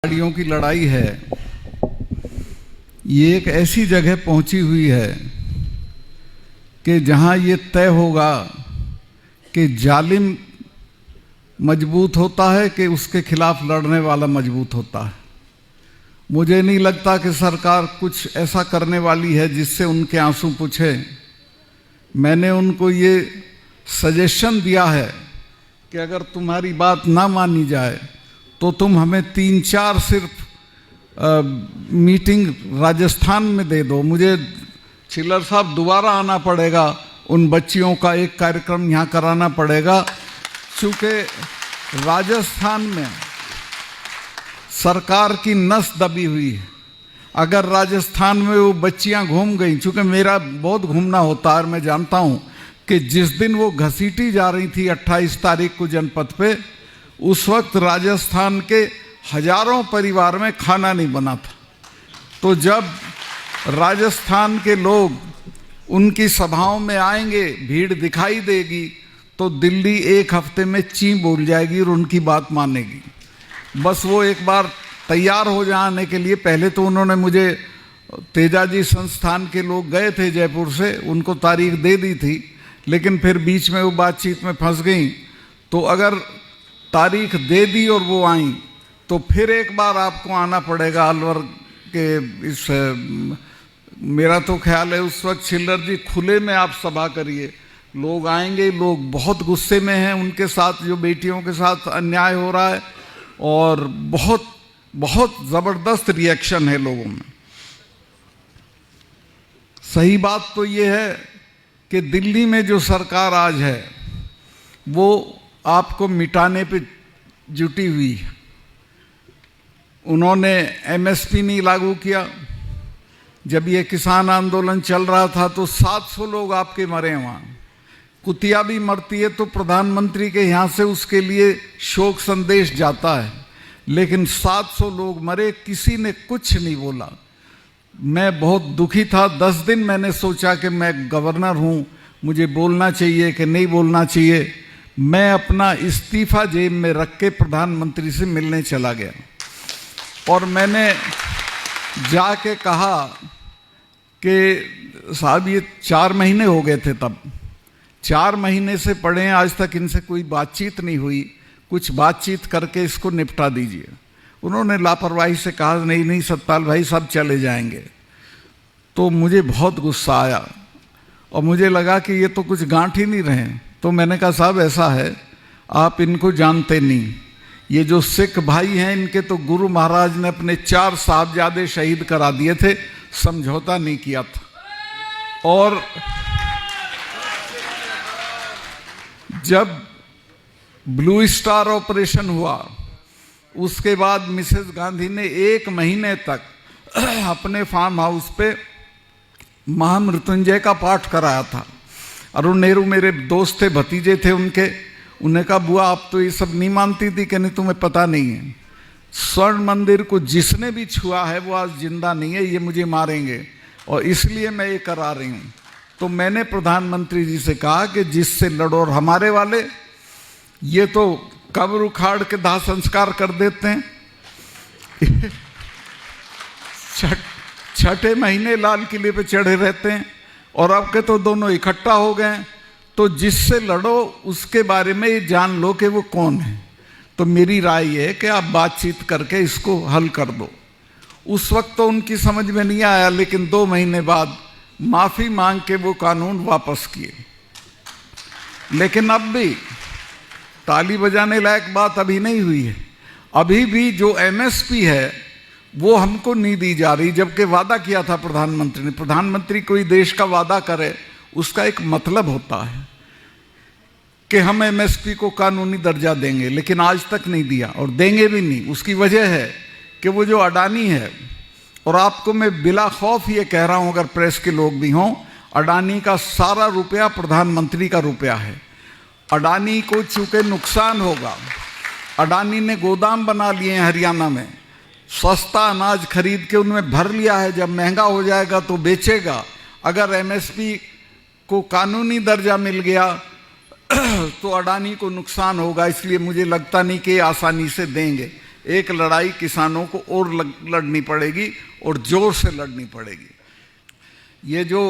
गाड़ियों की लड़ाई है, ये एक ऐसी जगह पहुंची हुई है कि जहां ये तय होगा कि जालिम मजबूत होता है कि उसके खिलाफ लड़ने वाला मजबूत होता है। मुझे नहीं लगता कि सरकार कुछ ऐसा करने वाली है जिससे उनके आंसू पूछे। मैंने उनको ये सजेशन दिया है कि अगर तुम्हारी बात ना मानी जाए तो तुम हमें 3-4 सिर्फ मीटिंग राजस्थान में दे दो। मुझे छिल्लर साहब दोबारा आना पड़ेगा, उन बच्चियों का एक कार्यक्रम यहाँ कराना पड़ेगा, चूँकि राजस्थान में सरकार की नस दबी हुई है। अगर राजस्थान में वो बच्चियाँ घूम गई, चूँकि मेरा बहुत घूमना होता है और मैं जानता हूँ कि जिस दिन वो घसीटी जा रही थी 28 तारीख को जनपद पे, उस वक्त राजस्थान के हजारों परिवार में खाना नहीं बना था। तो जब राजस्थान के लोग उनकी सभाओं में आएंगे, भीड़ दिखाई देगी, तो दिल्ली एक हफ्ते में ची बोल जाएगी और उनकी बात मानेगी। बस वो एक बार तैयार हो जाने के लिए, पहले तो उन्होंने मुझे तेजाजी संस्थान के लोग गए थे जयपुर से, उनको तारीख दे दी थी, लेकिन फिर बीच में वो बातचीत में फंस गई। तो अगर तारीख दे दी और वो आई तो फिर एक बार आपको आना पड़ेगा अलवर के इस, मेरा तो ख्याल है उस वक्त छिल्लर जी खुले में आप सभा करिए, लोग आएंगे। लोग बहुत गुस्से में हैं उनके साथ, जो बेटियों के साथ अन्याय हो रहा है, और बहुत बहुत ज़बरदस्त रिएक्शन है लोगों में। सही बात तो ये है कि दिल्ली में जो सरकार आज है वो आपको मिटाने पे जुटी हुई है। उन्होंने एमएसपी नहीं लागू किया। जब ये किसान आंदोलन चल रहा था तो 700 लोग आपके मरे वहाँ। कुतिया भी मरती है तो प्रधानमंत्री के यहाँ से उसके लिए शोक संदेश जाता है, लेकिन 700 लोग मरे, किसी ने कुछ नहीं बोला। मैं बहुत दुखी था। 10 दिन मैंने सोचा कि मैं गवर्नर हूँ, मुझे बोलना चाहिए कि नहीं बोलना चाहिए। मैं अपना इस्तीफा जेब में रख के प्रधानमंत्री से मिलने चला गया और मैंने जाके कहा कि साहब ये 4 महीने हो गए थे, तब 4 महीने से पड़े हैं, आज तक इनसे कोई बातचीत नहीं हुई, कुछ बातचीत करके इसको निपटा दीजिए। उन्होंने लापरवाही से कहा नहीं नहीं सतपाल भाई सब चले जाएंगे। तो मुझे बहुत गुस्सा आया और मुझे लगा कि ये तो कुछ गांठ ही नहीं रहे। तो मैंने कहा साहब ऐसा है, आप इनको जानते नहीं, ये जो सिख भाई हैं इनके तो गुरु महाराज ने अपने 4 साहबजादे शहीद करा दिए थे, समझौता नहीं किया था। और जब ब्लू स्टार ऑपरेशन हुआ उसके बाद मिसेस गांधी ने 1 महीने तक अपने फार्म हाउस पे महामृत्युंजय का पाठ कराया था। अरुण नेहरू मेरे दोस्त थे, भतीजे थे उनके। उन्हें कहा बुआ आप तो ये सब नहीं मानती थी, कि नहीं तुम्हें पता नहीं है, स्वर्ण मंदिर को जिसने भी छुआ है वो आज जिंदा नहीं है, ये मुझे मारेंगे और इसलिए मैं ये करा रही हूँ। तो मैंने प्रधानमंत्री जी से कहा कि जिससे लड़ो, और हमारे वाले ये तो कब्र उखाड़ के दाह संस्कार कर देते हैं छठे महीने लाल किले पे चढ़े रहते हैं, और अब के तो दोनों इकट्ठा हो गए। तो जिससे लड़ो उसके बारे में ये जान लो कि वो कौन है। तो मेरी राय ये है कि आप बातचीत करके इसको हल कर दो। उस वक्त तो उनकी समझ में नहीं आया, लेकिन 2 महीने बाद माफ़ी मांग के वो कानून वापस किए। लेकिन अब भी ताली बजाने लायक बात अभी नहीं हुई है। अभी भी जो एमएसपी है वो हमको नहीं दी जा रही, जबकि वादा किया था प्रधानमंत्री ने। प्रधानमंत्री कोई देश का वादा करे उसका एक मतलब होता है कि हम एमएसपी को कानूनी दर्जा देंगे, लेकिन आज तक नहीं दिया और देंगे भी नहीं। उसकी वजह है कि वो जो अडानी है, और आपको मैं बिला खौफ ये कह रहा हूँ, अगर प्रेस के लोग भी हों, अडानी का सारा रुपया प्रधानमंत्री का रुपया है। अडानी को चूँकि नुकसान होगा, अडानी ने गोदाम बना लिए हैं हरियाणा में, सस्ता अनाज खरीद के उनमें भर लिया है, जब महंगा हो जाएगा तो बेचेगा। अगर एमएसपी को कानूनी दर्जा मिल गया तो अडानी को नुकसान होगा, इसलिए मुझे लगता नहीं कि आसानी से देंगे। एक लड़ाई किसानों को और लड़नी पड़ेगी और जोर से लड़नी पड़ेगी। ये जो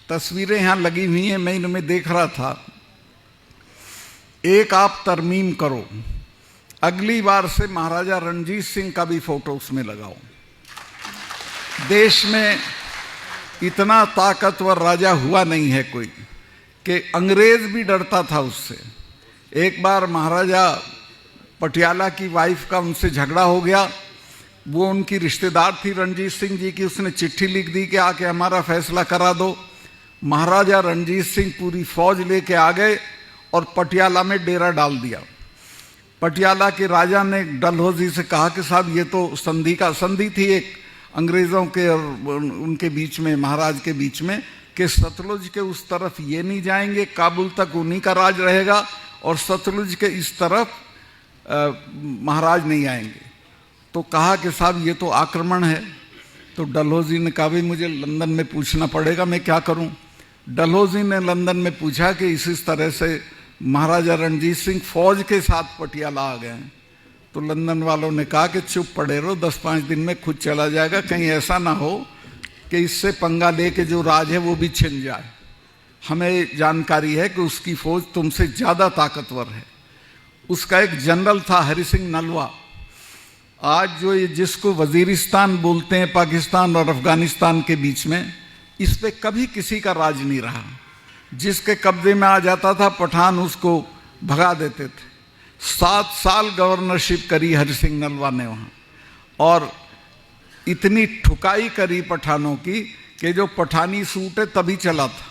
तस्वीरें यहाँ लगी हुई हैं, मैं इनमें देख रहा था, एक आप तरमीम करो, अगली बार से महाराजा रणजीत सिंह का भी फोटो उसमें लगाओ। देश में इतना ताकतवर राजा हुआ नहीं है कोई कि अंग्रेज भी डरता था उससे। एक बार महाराजा पटियाला की वाइफ का उनसे झगड़ा हो गया, वो उनकी रिश्तेदार थी रणजीत सिंह जी की, उसने चिट्ठी लिख दी कि आके हमारा फैसला करा दो। महाराजा रणजीत सिंह पूरी फौज लेके आ गए और पटियाला में डेरा डाल दिया। पटियाला के राजा ने डलहौजी से कहा कि साहब ये तो संधि थी एक अंग्रेज़ों के और उनके बीच में, महाराज के बीच में, कि सतलुज के उस तरफ ये नहीं जाएंगे, काबुल तक उन्हीं का राज रहेगा, और सतलुज के इस तरफ महाराज नहीं आएंगे। तो कहा कि साहब ये तो आक्रमण है। तो डलहौजी ने कहा भाई मुझे लंदन में पूछना पड़ेगा, मैं क्या करूं। डलहौजी ने लंदन में पूछा कि इस तरह से महाराजा रणजीत सिंह फौज के साथ पटियाला आ गए हैं। तो लंदन वालों ने कहा कि चुप पड़े रहो, 10-5 दिन में खुद चला जाएगा, कहीं ऐसा ना हो कि इससे पंगा लेके जो राज है वो भी छिन जाए। हमें जानकारी है कि उसकी फौज तुमसे ज़्यादा ताकतवर है। उसका एक जनरल था हरि सिंह नलवा, आज जो ये जिसको वजीरिस्तान बोलते हैं पाकिस्तान और अफगानिस्तान के बीच में, इस पे कभी किसी का राज नहीं रहा। जिसके कब्जे में आ जाता था पठान उसको भगा देते थे। 7 साल गवर्नरशिप करी हरि सिंह नलवा ने वहाँ, और इतनी ठुकाई करी पठानों की कि जो पठानी सूट है तभी चला था।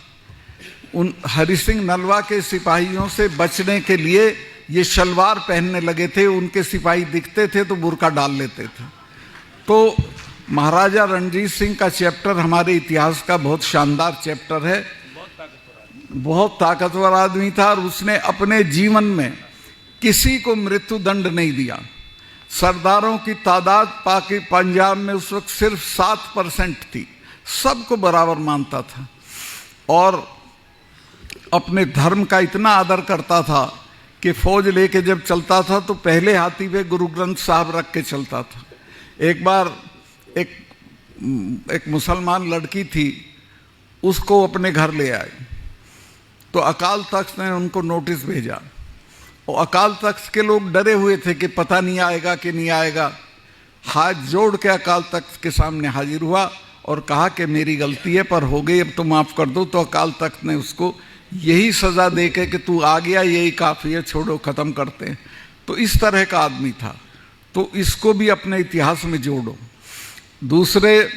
उन हरि सिंह नलवा के सिपाहियों से बचने के लिए ये शलवार पहनने लगे थे, उनके सिपाही दिखते थे तो बुर्का डाल लेते थे। तो महाराजा रणजीत सिंह का चैप्टर हमारे इतिहास का बहुत शानदार चैप्टर है। बहुत ताकतवर आदमी था और उसने अपने जीवन में किसी को मृत्यु दंड नहीं दिया। सरदारों की तादाद पंजाब में उस वक्त सिर्फ 7% थी, सबको बराबर मानता था और अपने धर्म का इतना आदर करता था कि फौज लेके जब चलता था तो पहले हाथी पे गुरु ग्रंथ साहब रख के चलता था। एक बार एक मुसलमान लड़की थी, उसको अपने घर ले आए तो अकाल तख्त ने उनको नोटिस भेजा और अकाल तख्त के लोग डरे हुए थे कि पता नहीं आएगा कि नहीं आएगा। हाथ जोड़ के अकाल तख्त के सामने हाजिर हुआ और कहा कि मेरी गलती है पर हो गई, अब तो माफ़ कर दो। तो अकाल तख्त ने उसको यही सज़ा दे के कि तू आ गया यही काफ़ी है, छोड़ो ख़त्म करते हैं। तो इस तरह का आदमी था, तो इसको भी अपने इतिहास में जोड़ो। दूसरे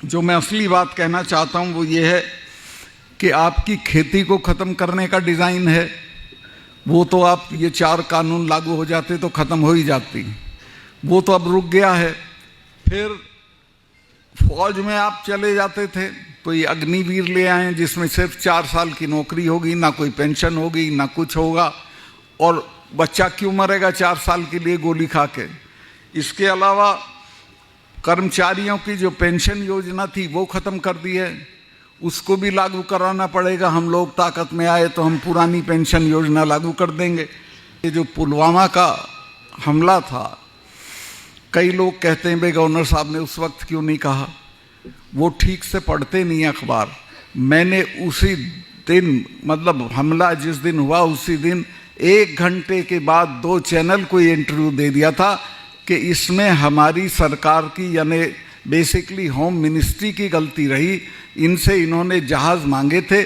जो मैं असली बात कहना चाहता हूँ वो ये है कि आपकी खेती को ख़त्म करने का डिज़ाइन है, वो तो आप ये 4 कानून लागू हो जाते तो ख़त्म हो ही जाती, वो तो अब रुक गया है। फिर फौज में आप चले जाते थे तो ये अग्निवीर ले आए जिसमें सिर्फ 4 साल की नौकरी होगी, ना कोई पेंशन होगी ना कुछ होगा, और बच्चा क्यों मरेगा 4 साल के लिए गोली खा के। इसके अलावा कर्मचारियों की जो पेंशन योजना थी वो ख़त्म कर दी है, उसको भी लागू कराना पड़ेगा। हम लोग ताकत में आए तो हम पुरानी पेंशन योजना लागू कर देंगे। ये जो पुलवामा का हमला था, कई लोग कहते हैं भाई गवर्नर साहब ने उस वक्त क्यों नहीं कहा, वो ठीक से पढ़ते नहीं अखबार। मैंने उसी दिन, मतलब हमला जिस दिन हुआ उसी दिन 1 घंटे के बाद 2 चैनल को ये इंटरव्यू दे दिया था कि इसमें हमारी सरकार की यानी बेसिकली होम मिनिस्ट्री की गलती रही। इनसे इन्होंने जहाज़ मांगे थे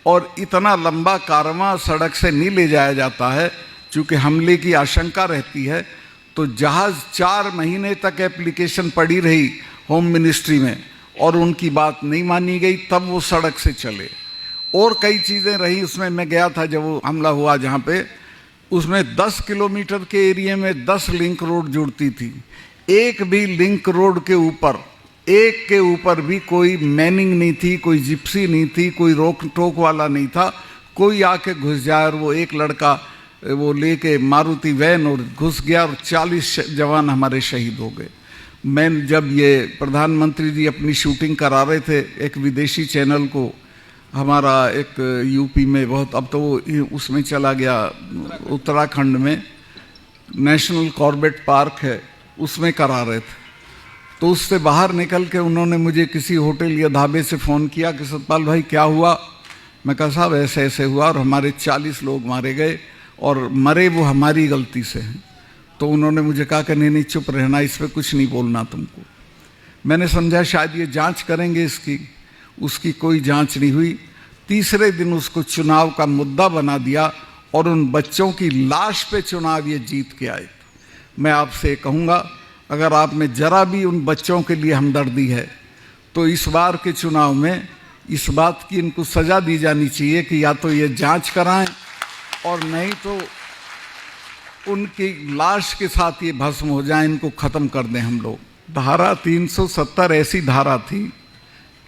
और इतना लंबा कारवां सड़क से नहीं ले जाया जाता है चूँकि हमले की आशंका रहती है, तो जहाज़ 4 महीने तक एप्लीकेशन पड़ी रही होम मिनिस्ट्री में और उनकी बात नहीं मानी गई, तब वो सड़क से चले। और कई चीज़ें रही उसमें, मैं गया था जब वो हमला हुआ जहाँ पे, उसमें 10 किलोमीटर के एरिया में 10 लिंक रोड जुड़ती थी। एक भी लिंक रोड के ऊपर, एक के ऊपर भी कोई मैनिंग नहीं थी, कोई जिप्सी नहीं थी, कोई रोक टोक वाला नहीं था। कोई आके घुस जाए और वो एक लड़का वो लेके मारुति वैन और घुस गया और 40 जवान हमारे शहीद हो गए। मैं जब ये प्रधानमंत्री जी अपनी शूटिंग करा रहे थे एक विदेशी चैनल को, हमारा एक यूपी में बहुत, अब तो वो उसमें चला गया उत्तराखंड में, नेशनल कॉर्बेट पार्क है उसमें करा रहे थे। तो उससे बाहर निकल के उन्होंने मुझे किसी होटल या ढाबे से फ़ोन किया कि सतपाल भाई क्या हुआ। मैं कहा साहब ऐसे ऐसे हुआ और हमारे 40 लोग मारे गए और मरे वो हमारी गलती से हैं। तो उन्होंने मुझे कहा कि नहीं चुप रहना, इस पर कुछ नहीं बोलना तुमको। मैंने समझा शायद ये जांच करेंगे इसकी, उसकी कोई जांच नहीं हुई। तीसरे दिन उसको चुनाव का मुद्दा बना दिया और उन बच्चों की लाश पे चुनाव ये जीत के आए। मैं आपसे कहूँगा अगर आप में जरा भी उन बच्चों के लिए हमदर्दी है तो इस बार के चुनाव में इस बात की इनको सज़ा दी जानी चाहिए कि या तो ये जांच कराएं और नहीं तो उनकी लाश के साथ ये भस्म हो जाए, इनको ख़त्म कर दें हम लोग। धारा 370 ऐसी धारा थी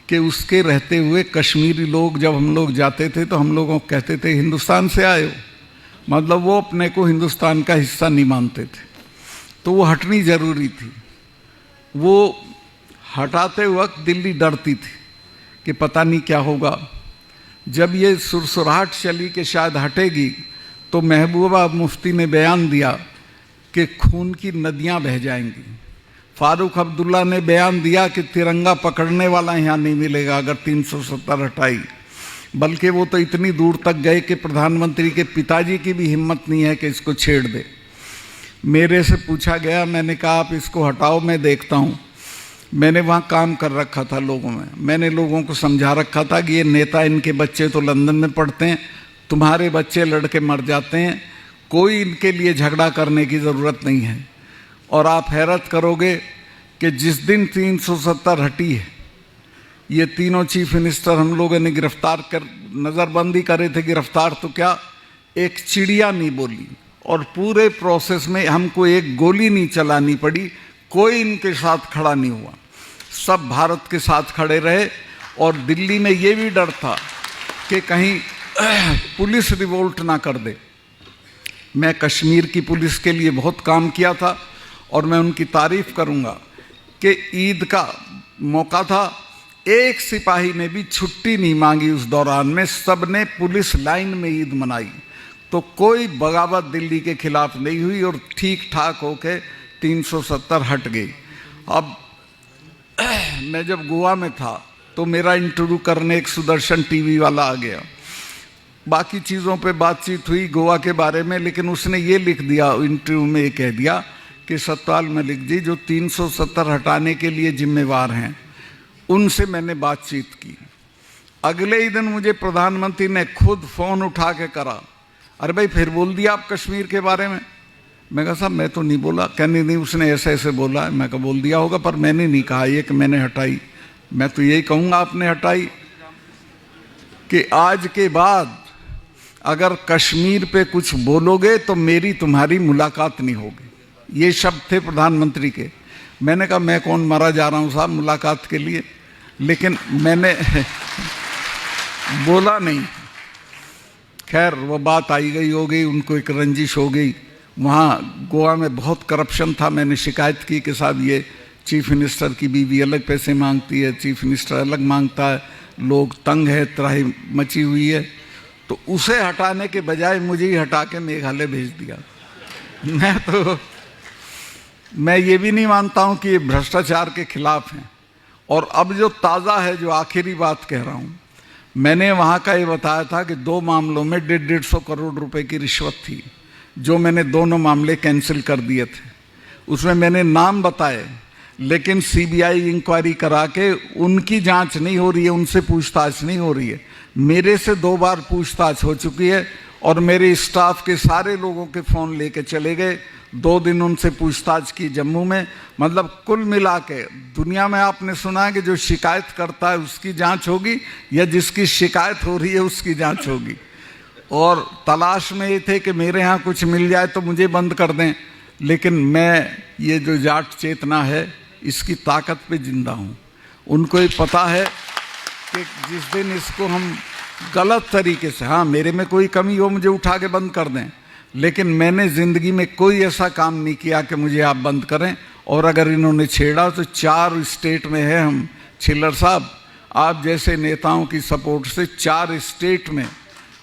कि उसके रहते हुए कश्मीरी लोग जब हम लोग जाते थे तो हम लोगों को कहते थे हिंदुस्तान से आए हो, मतलब वो अपने को हिंदुस्तान का हिस्सा नहीं मानते थे। तो वो हटनी ज़रूरी थी। वो हटाते वक्त दिल्ली डरती थी कि पता नहीं क्या होगा। जब ये सुरसुराहट चली कि शायद हटेगी तो महबूबा मुफ्ती ने बयान दिया कि खून की नदियां बह जाएंगी। फारूक अब्दुल्ला ने बयान दिया कि तिरंगा पकड़ने वाला यहाँ नहीं मिलेगा अगर 370 हटाई। बल्कि वो तो इतनी दूर तक गए कि प्रधानमंत्री के पिताजी की भी हिम्मत नहीं है कि इसको छेड़ दे। मेरे से पूछा गया, मैंने कहा आप इसको हटाओ मैं देखता हूँ। मैंने वहाँ काम कर रखा था लोगों में, मैंने लोगों को समझा रखा था कि ये नेता इनके बच्चे तो लंदन में पढ़ते हैं, तुम्हारे बच्चे लड़के मर जाते हैं, कोई इनके लिए झगड़ा करने की ज़रूरत नहीं है। और आप हैरत करोगे कि जिस दिन 370 हटी है, ये तीनों चीफ मिनिस्टर हम लोगों ने गिरफ्तार कर नज़रबंदी करे थे, गिरफ्तार तो क्या एक चिड़िया नहीं बोली और पूरे प्रोसेस में हमको एक गोली नहीं चलानी पड़ी, कोई इनके साथ खड़ा नहीं हुआ, सब भारत के साथ खड़े रहे। और दिल्ली में ये भी डर था कि कहीं पुलिस रिवोल्ट ना कर दे। मैं कश्मीर की पुलिस के लिए बहुत काम किया था और मैं उनकी तारीफ करूंगा कि ईद का मौका था, एक सिपाही ने भी छुट्टी नहीं मांगी उस दौरान में, सब ने पुलिस लाइन में ईद मनाई। तो कोई बगावत दिल्ली के खिलाफ नहीं हुई और ठीक ठाक होके 370 हट गई। अब मैं जब गोवा में था तो मेरा इंटरव्यू करने एक सुदर्शन टीवी वाला आ गया। बाकी चीज़ों पे बातचीत हुई गोवा के बारे में, लेकिन उसने ये लिख दिया इंटरव्यू में, ये कह दिया कि सतपाल मलिक जी जो 370 हटाने के लिए जिम्मेवार हैं उनसे मैंने बातचीत की। अगले ही दिन मुझे प्रधानमंत्री ने खुद फ़ोन उठा के करा, अरे भाई फिर बोल दिया आप कश्मीर के बारे में। मैं कहा साहब मैं तो नहीं बोला। कहने नहीं उसने ऐसे ऐसे बोला है। मैं कहा बोल दिया होगा पर मैंने नहीं कहा ये कि मैंने हटाई। मैं तो यही कहूँगा आपने हटाई कि आज के बाद अगर कश्मीर पे कुछ बोलोगे तो मेरी तुम्हारी मुलाकात नहीं होगी। ये शब्द थे प्रधानमंत्री के। मैंने कहा मैं कौन मरा जा रहा हूँ साहब मुलाकात के लिए, लेकिन मैंने बोला नहीं। खैर वो बात आई गई हो गई, उनको एक रंजिश हो गई। वहाँ गोवा में बहुत करप्शन था। मैंने शिकायत की कि साहब ये चीफ मिनिस्टर की बीवी अलग पैसे मांगती है, चीफ मिनिस्टर अलग मांगता है, लोग तंग है, त्राही मची हुई है। तो उसे हटाने के बजाय मुझे ही हटा के मेघालय भेज दिया। मैं ये भी नहीं मानता हूँ कि ये भ्रष्टाचार के खिलाफ हैं। और अब जो ताज़ा है, जो आखिरी बात कह रहा हूँ, मैंने वहाँ का ये बताया था कि 2 मामलों में 150 करोड़ रुपए की रिश्वत थी, जो मैंने दोनों मामले कैंसिल कर दिए थे। उसमें मैंने नाम बताए, लेकिन सीबीआई इंक्वायरी करा के उनकी जांच नहीं हो रही है, उनसे पूछताछ नहीं हो रही है। मेरे से 2 बार पूछताछ हो चुकी है और मेरे स्टाफ के सारे लोगों के फ़ोन लेके चले गए। 2 दिन उनसे पूछताछ की जम्मू में। मतलब कुल मिला के दुनिया में आपने सुना है कि जो शिकायत करता है उसकी जांच होगी या जिसकी शिकायत हो रही है उसकी जांच होगी। और तलाश में ये थे कि मेरे यहाँ कुछ मिल जाए तो मुझे बंद कर दें, लेकिन मैं ये जो जाट चेतना है इसकी ताकत पे जिंदा हूँ। उनको ये पता है कि जिस दिन इसको हम गलत तरीके से, हाँ मेरे में कोई कमी हो मुझे उठा के बंद कर दें, लेकिन मैंने ज़िंदगी में कोई ऐसा काम नहीं किया कि मुझे आप बंद करें। और अगर इन्होंने छेड़ा तो 4 स्टेट में है हम। छिल्लर साहब आप जैसे नेताओं की सपोर्ट से 4 स्टेट में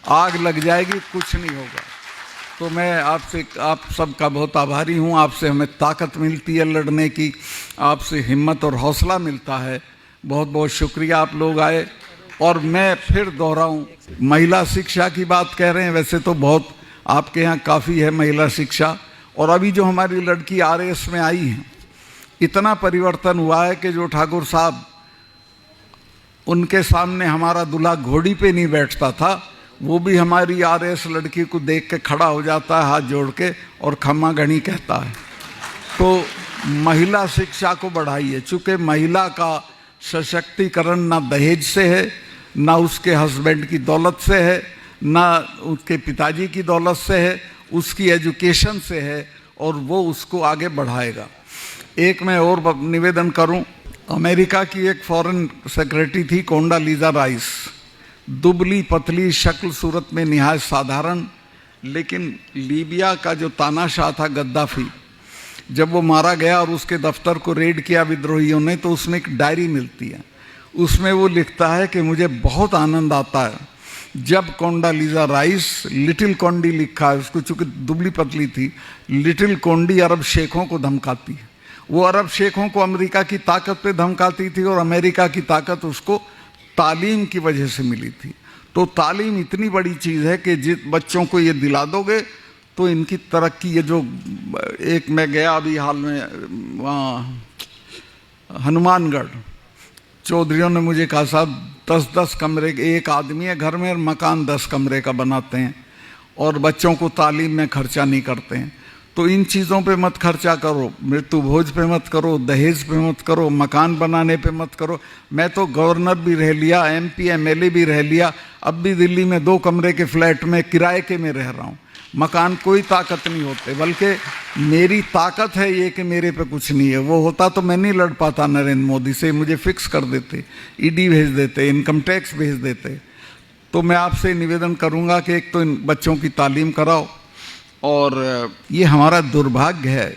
आग लग जाएगी, कुछ नहीं होगा। तो मैं आपसे, आप सबका बहुत आभारी हूँ। आपसे हमें ताकत मिलती है लड़ने की, आपसे हिम्मत और हौसला मिलता है। बहुत बहुत शुक्रिया आप लोग आए। और मैं फिर दोहराऊँ, महिला शिक्षा की बात कह रहे हैं, वैसे तो बहुत आपके यहाँ काफ़ी है महिला शिक्षा। और अभी जो हमारी लड़की RAS में आई है, इतना परिवर्तन हुआ है कि जो ठाकुर साहब उनके सामने हमारा दूल्हा घोड़ी पे नहीं बैठता था, वो भी हमारी RAS लड़की को देख के खड़ा हो जाता है हाथ जोड़ के और खम्मा घड़ी कहता है। तो महिला शिक्षा को बढ़ाइए, चूँकि महिला का सशक्तिकरण ना दहेज से है, ना उसके हस्बैंड की दौलत से है, ना उसके पिताजी की दौलत से है, उसकी एजुकेशन से है, और वो उसको आगे बढ़ाएगा। एक मैं और निवेदन करूं, अमेरिका की एक फॉरेन सेक्रेटरी थी कोंडालीजा राइस, दुबली पतली, शक्ल सूरत में निहायत साधारण, लेकिन लीबिया का जो तानाशाह था गद्दाफी, जब वो मारा गया और उसके दफ्तर को रेड किया विद्रोहियों ने, तो उसमें एक डायरी मिलती है। उसमें वो लिखता है कि मुझे बहुत आनंद आता है जब कोंडालीजा राइस, लिटिल कोंडी लिखा है उसको, चूँकि दुबली पतली थी, लिटिल कोंडी अरब शेखों को धमकाती है। वो अरब शेखों को अमेरिका की ताकत पे धमकाती थी, और अमेरिका की ताकत उसको तालीम की वजह से मिली थी। तो तालीम इतनी बड़ी चीज़ है कि जिस बच्चों को ये दिला दोगे तो इनकी तरक्की, ये जो एक मैं गया अभी हाल में वहाँ हनुमानगढ़, चौधरियों ने मुझे कहा साहब 10-10 कमरे, एक आदमी है घर में, मकान 10 कमरे का बनाते हैं और बच्चों को तालीम में खर्चा नहीं करते हैं। तो इन चीज़ों पे मत खर्चा करो, मृत्यु भोज पे मत करो, दहेज पे मत करो, मकान बनाने पे मत करो। मैं तो गवर्नर भी रह लिया, MP MLA भी रह लिया, अब भी दिल्ली में 2 कमरे के फ्लैट में किराए के में रह रहा हूँ। मकान कोई ताकत नहीं होते, बल्कि मेरी ताकत है ये कि मेरे पे कुछ नहीं है। वो होता तो मैं नहीं लड़ पाता नरेंद्र मोदी से, मुझे फिक्स कर देते, ED भेज देते, इनकम टैक्स भेज देते। तो मैं आपसे निवेदन करूँगा कि एक तो इन बच्चों की तालीम कराओ, और ये हमारा दुर्भाग्य है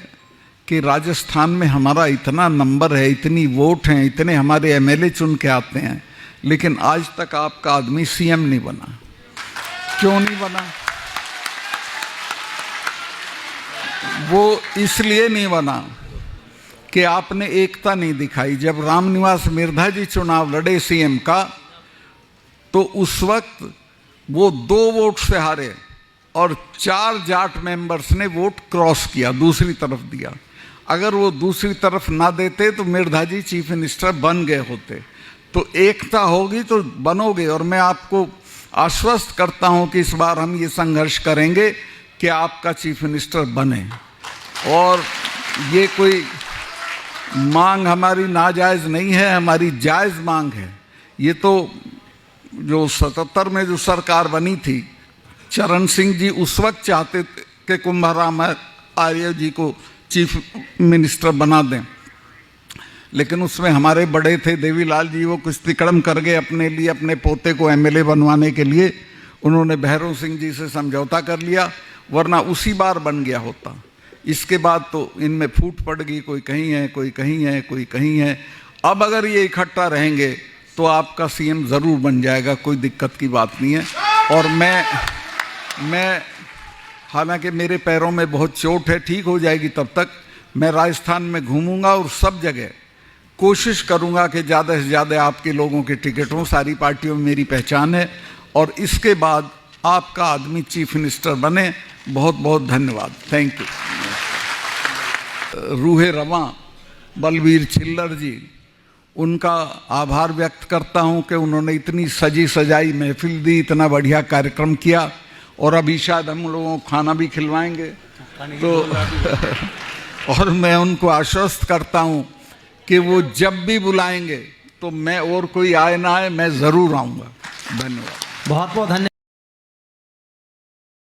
कि राजस्थान में हमारा इतना नंबर है, इतनी वोट हैं, इतने हमारे MLA चुन के आते हैं, लेकिन आज तक आपका आदमी CM नहीं बना। क्यों नहीं बना? वो इसलिए नहीं बना कि आपने एकता नहीं दिखाई। जब रामनिवास मिर्धा जी चुनाव लड़े CM का, तो उस वक्त वो 2 वोट से हारे और 4 जाट मेंबर्स ने वोट क्रॉस किया, दूसरी तरफ दिया। अगर वो दूसरी तरफ ना देते तो मिर्धा जी चीफ मिनिस्टर बन गए होते। तो एकता होगी तो बनोगे, और मैं आपको आश्वस्त करता हूं कि इस बार हम ये संघर्ष करेंगे कि आपका चीफ मिनिस्टर बने। और ये कोई मांग हमारी नाजायज़ नहीं है, हमारी जायज़ मांग है। ये तो जो 77 में जो सरकार बनी थी, चरण सिंह जी उस वक्त चाहते थे कि कुंभाराम आर्य जी को चीफ मिनिस्टर बना दें, लेकिन उसमें हमारे बड़े थे देवीलाल जी, वो कुछ तिकड़म कर गए अपने लिए, अपने पोते को MLA बनवाने के लिए। उन्होंने भैरव सिंह जी से समझौता कर लिया, वरना उसी बार बन गया होता। इसके बाद तो इनमें फूट पड़ गई, कोई कहीं है, कोई कहीं है, कोई कहीं है। अब अगर ये इकट्ठा रहेंगे तो आपका CM ज़रूर बन जाएगा, कोई दिक्कत की बात नहीं है। और मैं हालांकि मेरे पैरों में बहुत चोट है, ठीक हो जाएगी तब तक मैं राजस्थान में घूमूंगा और सब जगह कोशिश करूंगा कि ज़्यादा से ज़्यादा आपके लोगों के टिकट हों। सारी पार्टियों में मेरी पहचान है, और इसके बाद आपका आदमी चीफ मिनिस्टर बने। बहुत बहुत धन्यवाद, थैंक यू। रूहे रवां बलवीर छिल्लर जी, उनका आभार व्यक्त करता हूं कि उन्होंने इतनी सजी सजाई महफिल दी, इतना बढ़िया कार्यक्रम किया, और अभी शायद हम लोगों को खाना भी खिलवाएंगे। तो और मैं उनको आश्वस्त करता हूं कि वो जब भी बुलाएंगे तो मैं, और कोई आए ना आए, मैं ज़रूर आऊँगा। धन्यवाद, बहुत बहुत धन्यवाद।